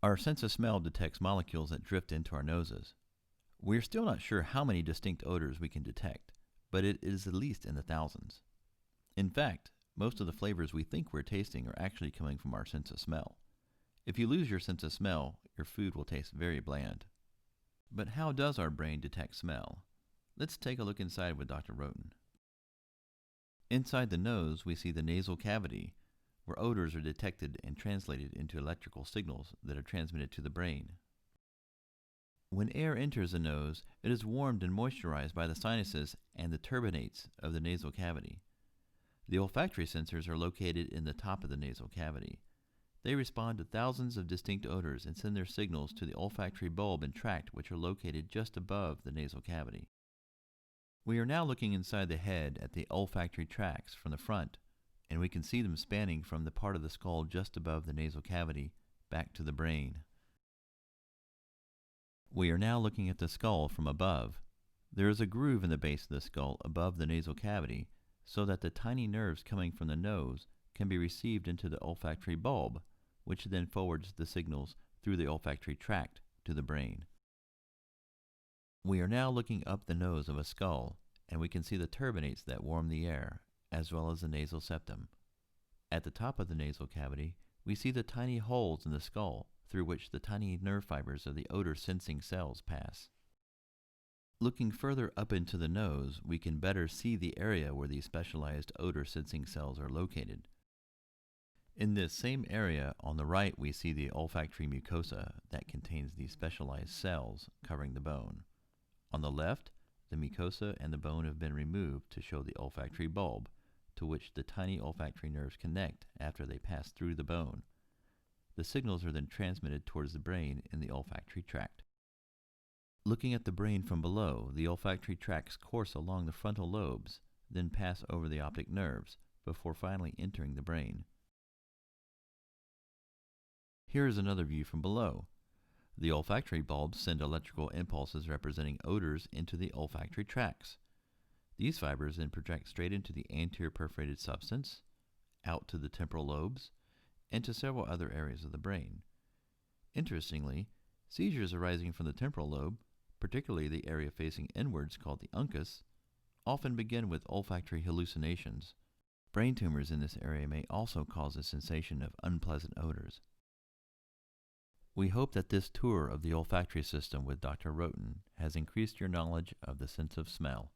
Our sense of smell detects molecules that drift into our noses. We're still not sure how many distinct odors we can detect, but it is at least in the thousands. In fact, most of the flavors we think we're tasting are actually coming from our sense of smell. If you lose your sense of smell, your food will taste very bland. But how does our brain detect smell? Let's take a look inside with Dr. Roten. Inside the nose, we see the nasal cavity, where odors are detected and translated into electrical signals that are transmitted to the brain. When air enters the nose, it is warmed and moisturized by the sinuses and the turbinates of the nasal cavity. The olfactory sensors are located in the top of the nasal cavity. They respond to thousands of distinct odors and send their signals to the olfactory bulb and tract, which are located just above the nasal cavity. We are now looking inside the head at the olfactory tracts from the front, and we can see them spanning from the part of the skull just above the nasal cavity back to the brain. We are now looking at the skull from above. There is a groove in the base of the skull above the nasal cavity so that the tiny nerves coming from the nose can be received into the olfactory bulb, which then forwards the signals through the olfactory tract to the brain. We are now looking up the nose of a skull, and we can see the turbinates that warm the air, as well as the nasal septum. At the top of the nasal cavity, we see the tiny holes in the skull through which the tiny nerve fibers of the odor-sensing cells pass. Looking further up into the nose, we can better see the area where these specialized odor-sensing cells are located. In this same area on the right, we see the olfactory mucosa that contains these specialized cells covering the bone. On the left, the mucosa and the bone have been removed to show the olfactory bulb, to which the tiny olfactory nerves connect after they pass through the bone. The signals are then transmitted towards the brain in the olfactory tract. Looking at the brain from below, the olfactory tracts course along the frontal lobes, then pass over the optic nerves, before finally entering the brain. Here is another view from below. The olfactory bulbs send electrical impulses representing odors into the olfactory tracts. These fibers then project straight into the anterior perforated substance, out to the temporal lobes, and to several other areas of the brain. Interestingly, seizures arising from the temporal lobe, particularly the area facing inwards called the uncus, often begin with olfactory hallucinations. Brain tumors in this area may also cause a sensation of unpleasant odors. We hope that this tour of the olfactory system with Dr. Roten has increased your knowledge of the sense of smell.